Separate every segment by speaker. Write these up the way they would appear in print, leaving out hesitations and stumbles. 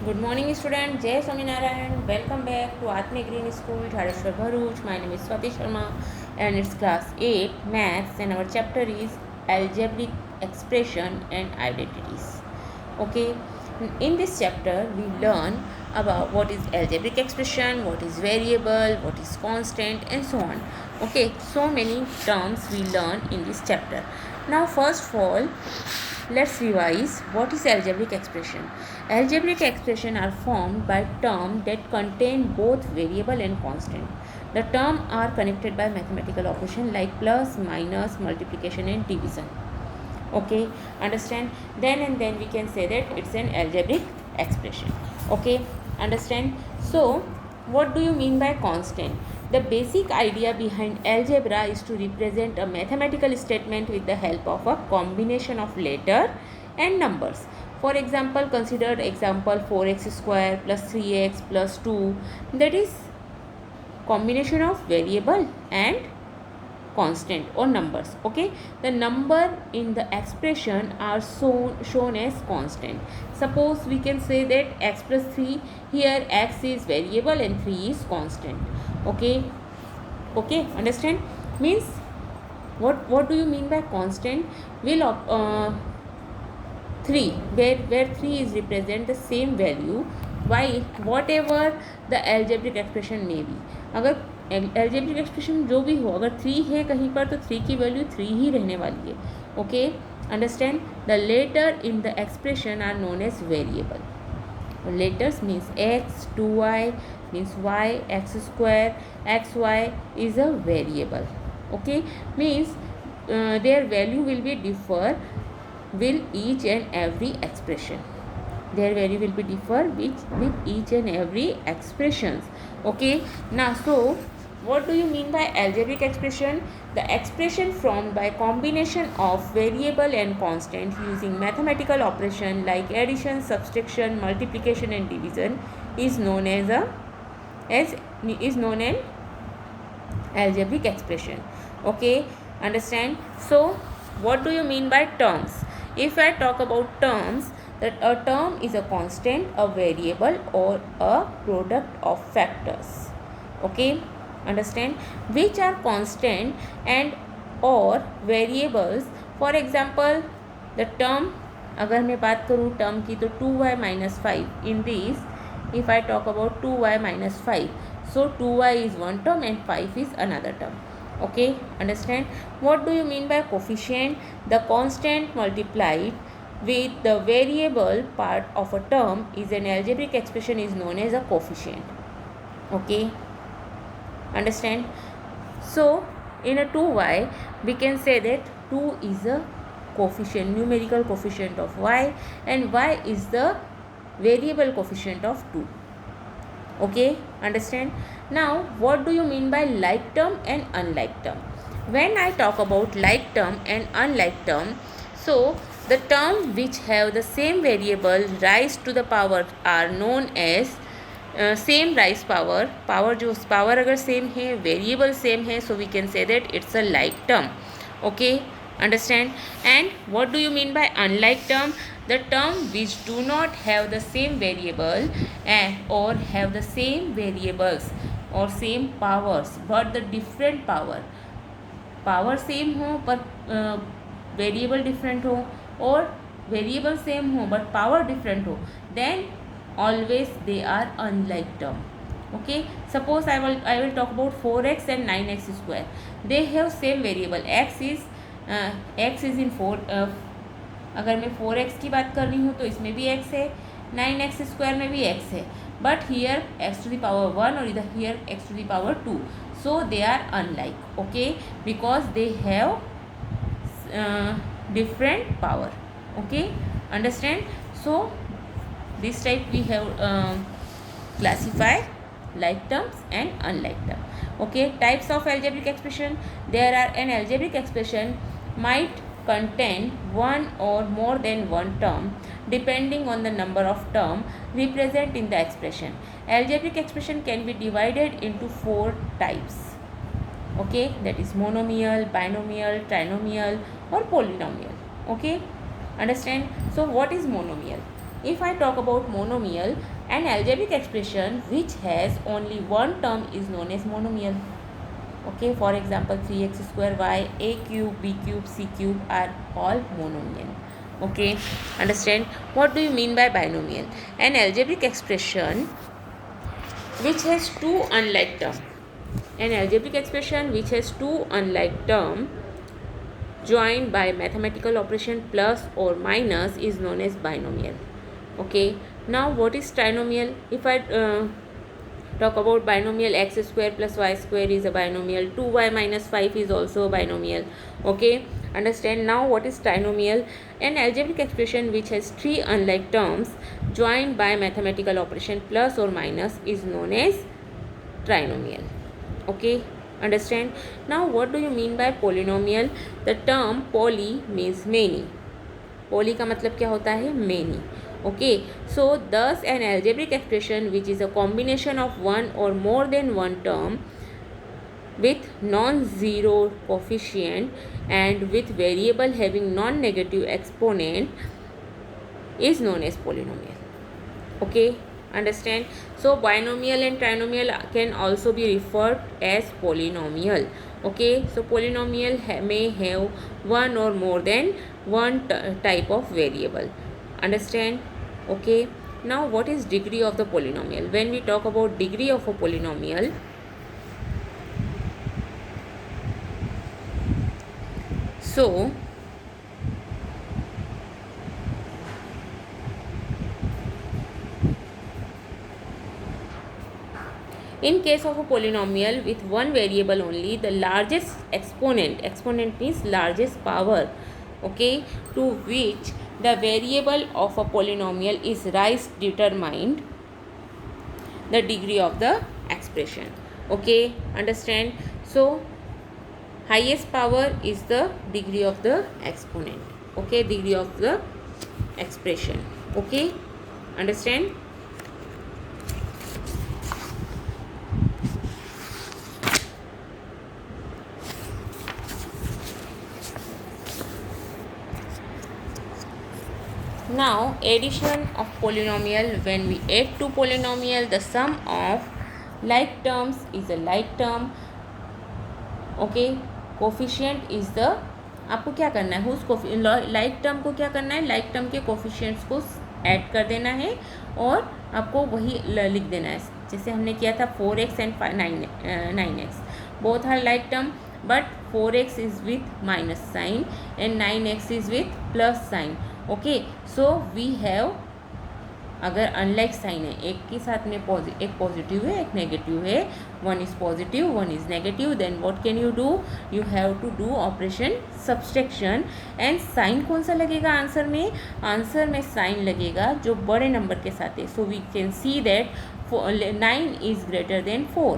Speaker 1: Good morning, student. Jai Swaminarayan. Welcome back to Atme Green School, Dhareshwar Bharuch. My name is Swati Sharma, and it's class 8 Maths, and our chapter is Algebraic Expression and Identities. Okay, in this chapter, we learn about what is algebraic expression, what is variable, what is constant, and so on. Okay, so many terms we learn in this chapter. Now, first of all, let's revise what is algebraic expression. Algebraic expression are formed by terms that contain both variable and constant. The terms are connected by mathematical operation like plus, minus, multiplication, and division. Okay, understand? Then we can say that it's an algebraic expression. Okay, understand? So what do you mean by constant? The basic idea behind algebra is to represent a mathematical statement with the help of a combination of letter and numbers. For example, consider example 4x square plus 3x plus 2, that is combination of variable and constant or numbers. Okay, the number in the expression are shown as constant. Suppose we can say that x plus 3, here x is variable and 3 is constant. Okay, understand? Means what do you mean by constant? Will 3, where 3 is represent the same value while whatever the algebraic expression may be. अगर algebraic expression जो भी हो, अगर 3 है कहीं पर तो 3 की वैल्यू 3 ही रहने वाली है. Okay, understand? The letter in the expression are known as variable. Letters means x, 2y means y, x square, xy is a variable. Okay, means their value will be differ with each and every expression. Their value will be differ with each and every expressions. Okay, now so what do you mean by algebraic expression? The expression formed by combination of variable and constant using mathematical operation like addition, subtraction, multiplication and division is known as an algebraic expression. Okay, understand? So what do you mean by terms? If I talk about terms, that a term is a constant, a variable or a product of factors. Okay, understand? Which are constant and or variables. For example, the term, अगर मैं बात करूँ term की तो 2y minus 5. In this, if I talk about 2y minus 5, so 2y is one term and 5 is another term. Okay, understand? What do you mean by coefficient? The constant multiplied with the variable part of a term is an algebraic expression is known as a coefficient. Okay, understand? So in a 2y we can say that 2 is a coefficient, numerical coefficient of y, and y is the variable coefficient of 2. Okay, understand? Now what do you mean by like term and unlike term? When I talk about like term and unlike term, so the term which have the same variable rise to the power are known as same raise power जो power अगर same है, variable same है, so we can say that it's a like term. Okay, understand? And what do you mean by unlike term? The term which do not have the same variable or have the same variables or same powers but the different power same हो पर variable different हो, और variable same हो but power different हो, then always they are unlike term. Okay, suppose I will talk about 4x and 9x square. They have same variable. x is in 4. अगर मैं 4x की बात कर रही हूँ तो इसमें भी x है, 9x स्क्वायर में भी x है, but here x to the power 1 और इधर here x to the power 2. So they are unlike. Okay, because they have different power. Okay, understand? So this type we have classify like terms and unlike term. Okay, types of algebraic expression. There are an algebraic expression might contain one or more than one term depending on the number of term represent in the expression. Algebraic expression can be divided into 4 types. Okay, that is monomial, binomial, trinomial or polynomial. Okay, understand? So what is monomial? If I talk about monomial, an algebraic expression which has only one term is known as monomial. Okay, for example, 3x square y, a cube, b cube, c cube are all monomial. Okay, understand? What do you mean by binomial? An algebraic expression which has two unlike terms. An algebraic expression which has two unlike terms joined by mathematical operation plus or minus is known as binomial. Okay, now what is trinomial? If I talk about binomial, x square plus y square is a binomial, 2y minus 5 is also a binomial. Okay, understand? Now what is trinomial? An algebraic expression which has three unlike terms joined by mathematical operation plus or minus is known as trinomial. Okay, understand? Now what do you mean by polynomial? The term poly means many. poly का मतलब क्या होता है? many. Okay, so thus an algebraic expression which is a combination of one or more than one term with non-zero coefficient and with variable having non-negative exponent is known as polynomial. Okay, understand? So binomial and trinomial can also be referred as polynomial. Okay, so polynomial may have one or more than one type of variable. Understand? Okay, now what is degree of the polynomial? When we talk about degree of a polynomial, so in case of a polynomial with one variable only, the largest exponent means largest power, okay, to which the variable of a polynomial is rise determined the degree of the expression. Okay, understand? So highest power is the degree of the exponent. Okay, degree of the expression. Okay, understand? Now addition of polynomial, when we add two polynomial, the sum of like terms is a like term. Okay, coefficient is the, आपको क्या करना है उस like term को क्या करना है, like term के कोफिशिएंट्स को ऐड कर देना है और आपको वही लिख देना है, जैसे हमने किया था 4x and 9x, both are like term but 4x is with minus sign and 9x is with plus sign. Okay, so we have, अगर अनलाइक साइन है, एक के साथ में एक पॉजिटिव है एक नेगेटिव है, one is positive one is negative, then what can you do, you have to do operation subtraction. And sign कौन सा लगेगा आंसर में, आंसर में साइन लगेगा जो बड़े नंबर के साथ है. So we can see that 9 is greater than 4.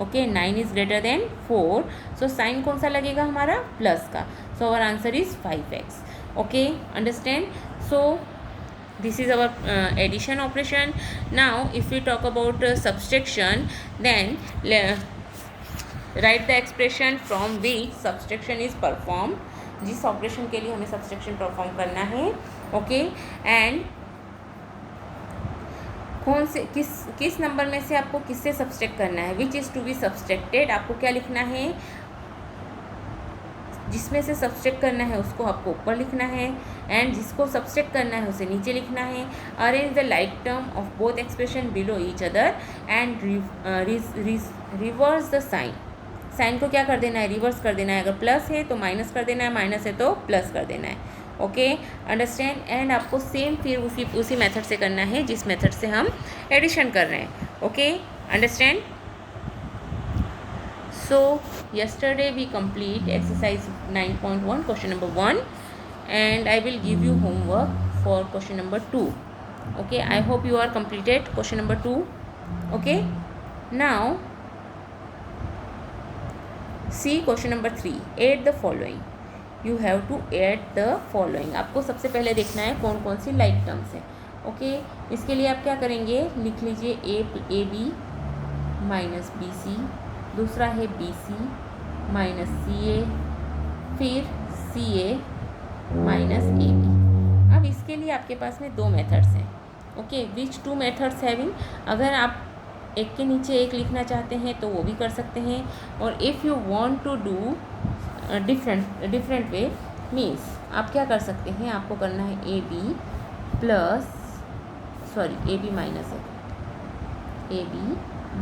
Speaker 1: Okay, 9 is greater than 4, so sign कौन सा लगेगा हमारा, प्लस का. So our answer is 5x. Okay, understand? So this is our addition operation. Now if we talk about subtraction, then write the expression from which subtraction is performed, जिस operation के लिए हमें subtraction perform करना है. Okay, and कौन से किस number में से आपको किससे सब्सट्रैक्ट करना है, which is to be subtracted, आपको क्या लिखना है, जिसमें से सब्सट्रैक्ट करना है उसको आपको ऊपर लिखना है एंड जिसको सब्सट्रैक्ट करना है उसे नीचे लिखना है. Arrange the like term of both expression below each other and reverse the sign. Sign को क्या कर देना है, रिवर्स कर देना है. अगर प्लस है तो माइनस कर देना है, माइनस है तो प्लस कर देना है. Okay, understand? एंड आपको सेम फिर उसी मेथड से करना है जिस मेथड से हम एडिशन कर रहे हैं. Okay, understand? So yesterday we complete exercise 9.1 question number 1 and I will give you homework for question number 2. Okay, I hope you are completed question number 2. Okay, now see question number 3. Add the following. You have to add the following. आपको सबसे पहले देखना है कौन कौन सी like terms हैं. Okay, इसके लिए आप क्या करेंगे, लिख लीजिए A B minus B C, दूसरा है बी सी माइनस सी ए, फिर सी ए माइनस ए बी. अब अब इसके लिए आपके पास में 2 मेथड्स हैं. ओके, विच 2 मेथड्स हैविंग, अगर आप एक के नीचे एक लिखना चाहते हैं तो वो भी कर सकते हैं. और if you want to do different way means आप क्या कर सकते हैं, आपको करना है A B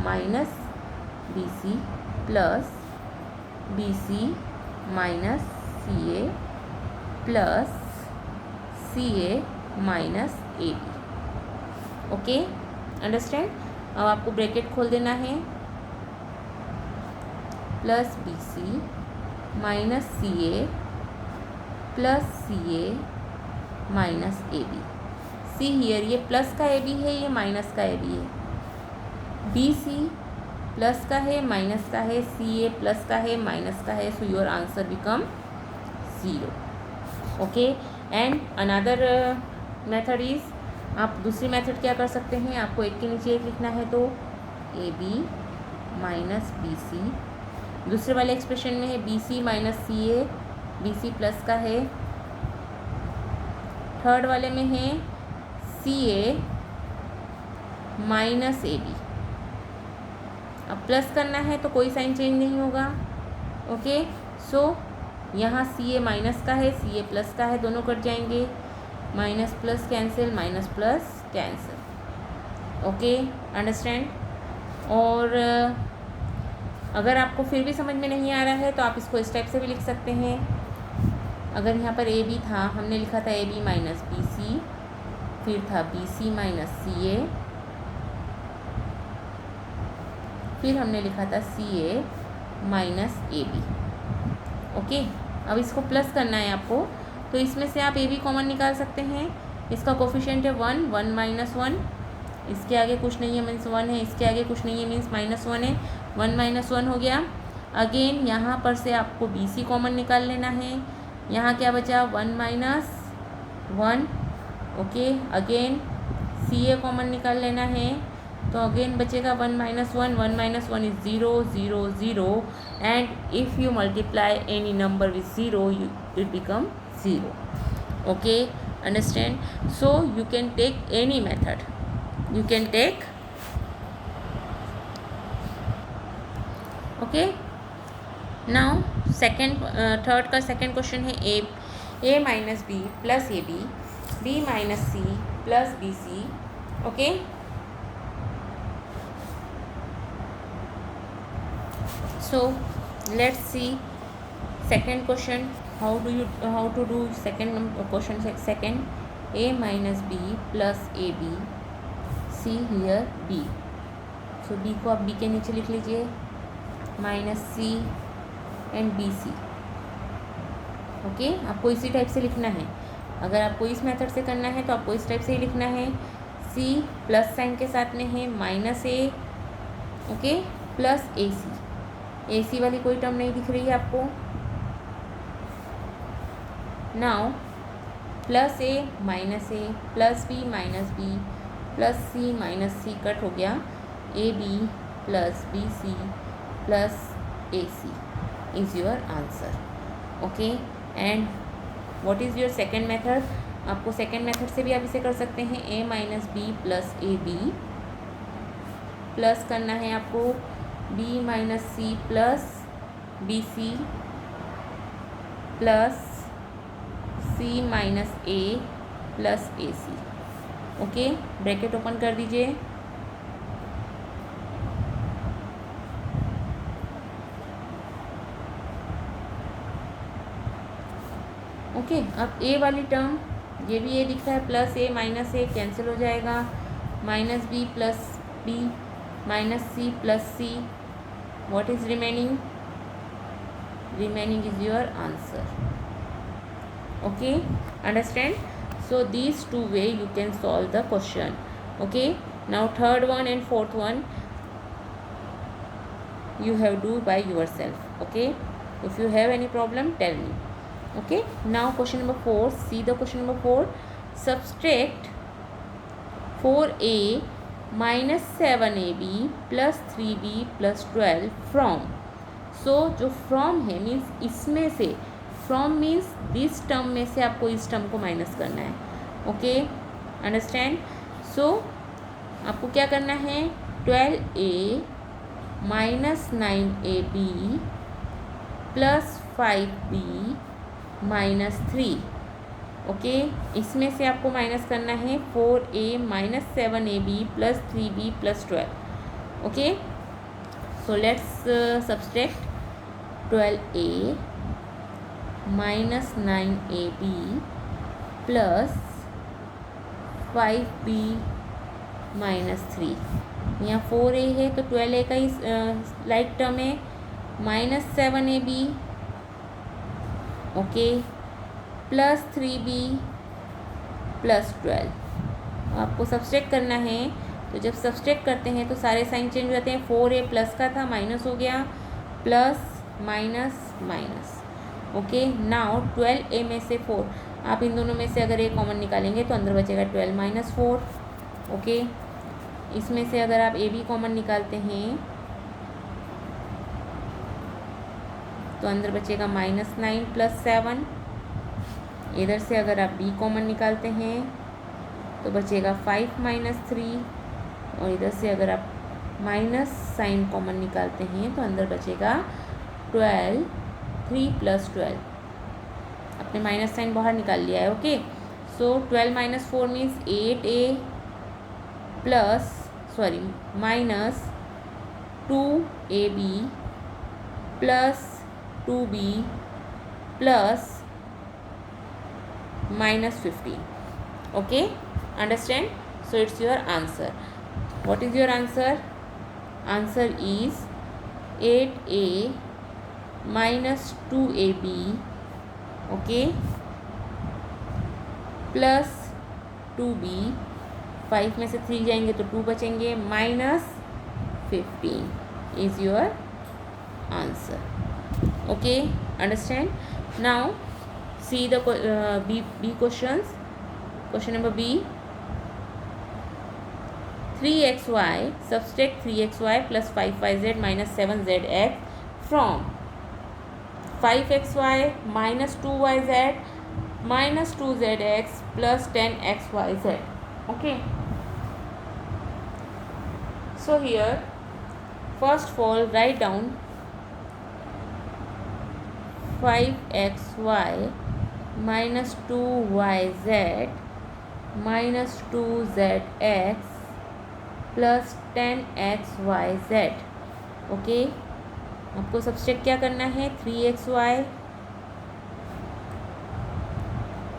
Speaker 1: minus B C plus B C minus C A plus C A minus A B. Okay, understand. अब आपको ब्रैकेट खोल देना है, plus B C minus C A plus C A minus A B. See here, ये plus का A B है, ये minus का ए बी है. बी सी प्लस का है, माइनस का है, सी ए प्लस का है, माइनस का है. So your answer become 0. Okay, and another method is, आप दूसरी मेथड क्या कर सकते हैं, आपको एक के नीचे एक लिखना है तो A B minus B C. दूसरे वाले एक्सप्रेशन में है B C minus C A, B C plus का है. थर्ड वाले में है C A minus A B. अब प्लस करना है तो कोई साइन चेंज नहीं होगा. ओके, सो यहाँ सी ए माइनस का है, सी ए प्लस का है, दोनों कट जाएंगे. Minus plus cancel, minus plus cancel. Okay, understand. और अगर आपको फिर भी समझ में नहीं आ रहा है तो आप इसको इस टाइप से भी लिख सकते हैं. अगर यहाँ पर ए बी था, हमने लिखा था A B minus B C, फिर था बी सी माइनस सी ए, फिर हमने लिखा था सी A minus A B. Okay, अब इसको प्लस करना है आपको, तो इसमें से आप ए बी कॉमन निकाल सकते हैं. इसका कोफिशिएंट है 1, 1 माइनस 1, इसके आगे कुछ नहीं है मीन्स 1 है, इसके आगे कुछ नहीं है मीन्स माइनस 1 है. 1 माइनस 1 हो गया. अगेन यहाँ पर से आपको बी सी कॉमन निकाल लेना है. यहाँ क्या बचा, 1 माइनस 1. ओके, अगेन सी ए कॉमन निकाल लेना है, तो अगेन बचेगा 1 minus 1. 1 minus 1 is 0, 0, 0. And if you multiply any number with 0 it become 0. Okay, understand. So you can take any method. You can take. Okay, now third का second question है A minus B plus A B, B minus C plus B C. Okay, so let's see second question. How to do second question. Second, a minus b plus ab, c here b. so b को आप b के नीचे लिख लीजिए, minus c and B C. Okay, आपको इसी type से लिखना है. अगर आपको इस मेथड से करना है तो आपको इस टाइप से ही लिखना है. c प्लस साइन के साथ में है minus A, okay, plus A C. A C वाली कोई टर्म नहीं दिख रही है आपको. Now plus A minus A plus B minus B plus C minus C cut हो गया. A B plus B C plus A C is your answer. Okay, and what is your second method. आपको second method से भी आप इसे कर सकते हैं. A minus B plus A B plus करना है आपको B minus C plus B C plus C minus A plus A C. Okay, bracket open कर दीजिए. ओके, अब ए वाली टर्म, ये भी ए दिख रहा है, plus A minus A cancel हो जाएगा. Minus B plus B minus C plus C. What is remaining? Remaining is your answer. Okay, understand. So these two way you can solve the question. Okay, now third one and fourth one you have do by yourself. Okay, if you have any problem tell me. Okay, now question number 4. See the question number 4. Subtract 4a minus 7ab plus 3b plus 12 from. So जो from है means इसमें से, from means this term में से आपको इस term को minus करना है. Okay, understand. सो आपको क्या करना है, 12a minus 9ab plus 5b minus 3। Okay, इसमें से आपको माइनस करना है 4a minus 7ab plus 3b plus 12। Okay, so let's subtract 12a minus 9ab plus 5b minus 3। यहाँ 4a है तो 12a का ही लाइक टर्म है, minus 7ab, okay, plus 3b plus 12। आपको सब्सट्रैक्ट करना है, तो जब सब्सट्रैक्ट करते हैं तो सारे साइन चेंज हो जाते हैं। 4a प्लस का था, माइनस हो गया, plus minus minus. Okay, now 12a में से 4, आप इन दोनों में से अगर a कॉमन निकालेंगे तो अंदर बचेगा 12 माइनस 4। ओके, इसमें से अगर आप a भी कॉमन निकालते हैं तो अंदर बचेगा माइनस 9 प्लस 7। इधर से अगर आप b कॉमन निकालते हैं तो बचेगा 5 माइनस 3, और इधर से अगर आप माइनस साइन कॉमन निकालते हैं तो अंदर बचेगा 12, 3 प्लस 12। आपने माइनस साइन बाहर निकाल लिया है। Okay, so 12 minus 4 means 8a plus minus 2ab plus 2b plus minus 15. Okay, understand? So it's your answer. What is your answer? Answer is 8a minus 2ab, okay, plus 2b, 5 में से 3 जाएंगे तो 2 बचेंगे, minus 15 is your answer. Okay, understand? Now see the B questions. Question number B, 3xy, subtract 3xy plus 5yz minus 7zx from 5xy minus 2yz minus 2zx plus 10xyz. Okay, so here first of all write down 5xy minus 2yz minus 2zx plus 10xyz। Okay, आपको subtract क्या करना है, 3xy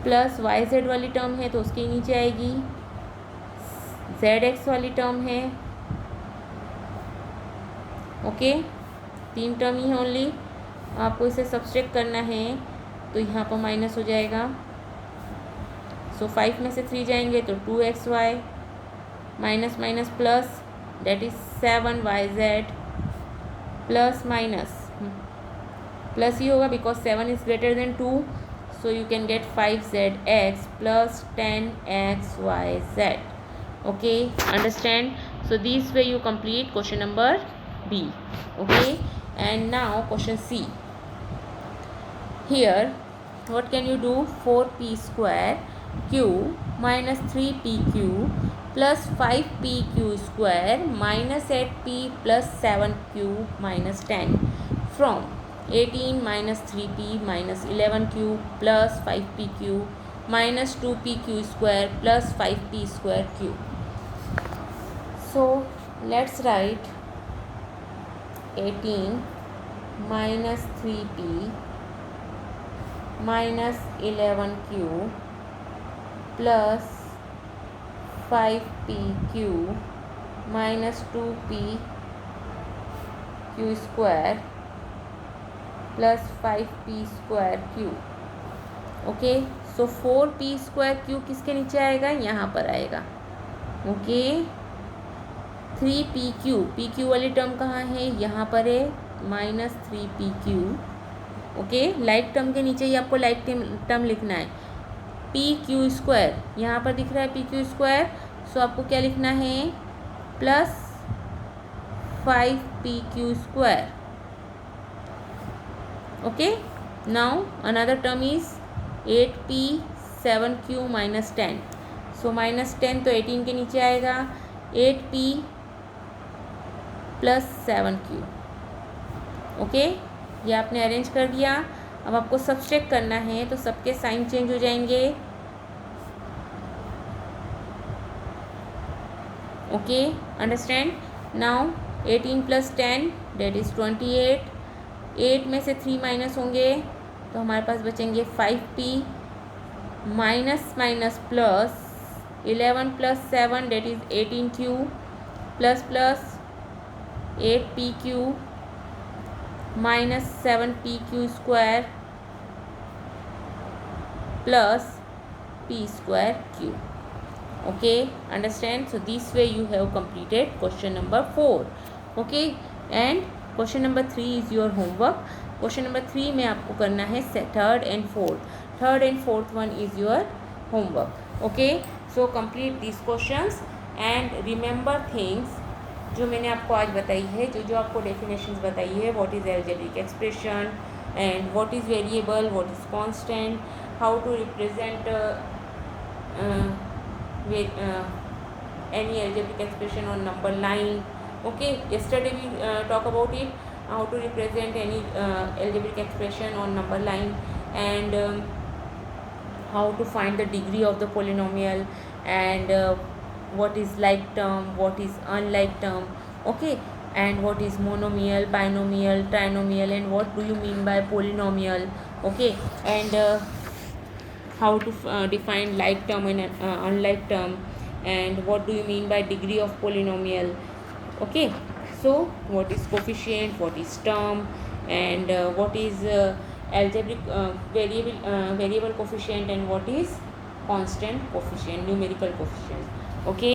Speaker 1: plus yz वाली term है तो उसके नीचे आएगी, zx वाली टर्म है। ओके, 3 टर्म ही है ओनली, आपको इसे सब्सट्रैक्ट करना है तो यहाँ पर माइनस हो जाएगा। सो 5 में से 3 जाएंगे तो 2xy minus minus plus, that is 7yz plus minus plus ही होगा because 7 is greater than 2, so you can get 5zx प्लस 10xyz। Okay, understand? So this way you complete question number B. Okay, and now question C. Here what can you do, 4p square q minus 3pq plus 5pq square minus 8p plus 7q minus 10 from 18 minus 3p minus 11q plus 5pq minus 2pq square plus 5p square q. So let's write 18 minus 3p minus 11q plus 5pq minus 2p q square plus 5p square q. Okay, so 4p square q किसके नीचे आएगा, यहाँ पर आएगा। Okay, 3pq, pq वाली term कहाँ है, यहाँ पर है, minus 3pq। Okay, like term के नीचे ही आपको लाइक टर्म लिखना है। pq स्क्वायर यहाँ पर दिख रहा है, pq स्क्वायर, सो आपको क्या लिखना है, plus 5pq square. Okay, now another term is 8p 7q minus 10. सो -10 तो 18 के नीचे आएगा, 8p + 7q। ओके, ये आपने अरेंज कर दिया। अब आपको सब्सट्रैक्ट करना है तो सबके साइन चेंज हो जाएंगे। Okay, understand. Now 18 + 10 that is 28। 8 में से 3 माइनस होंगे तो हमारे पास बचेंगे 5p minus minus plus 11 + 7 that is 18q plus plus 8pq minus 7pq² plus p²q। Okay, understand? So this way you have completed question number 4. Okay, and question number 3 is your homework. Question number 3 में आपको करना है third and fourth. Third and fourth one is your homework. Okay, so complete these questions and remember things जो मैंने आपको आज बताई है, जो आपको definitions बताई है, what is algebraic expression and what is variable, what is constant, how to represent any algebraic expression on number line. Okay, yesterday we talk about it, how to represent any algebraic expression on number line, and how to find the degree of the polynomial, and what is like term, what is unlike term. Okay, and what is monomial, binomial, trinomial, and what do you mean by polynomial. Okay, and how to define like term and unlike term, and what do you mean by degree of polynomial. Okay, so what is coefficient, what is term, and what is algebraic variable coefficient, and what is constant coefficient, numerical coefficient. Okay.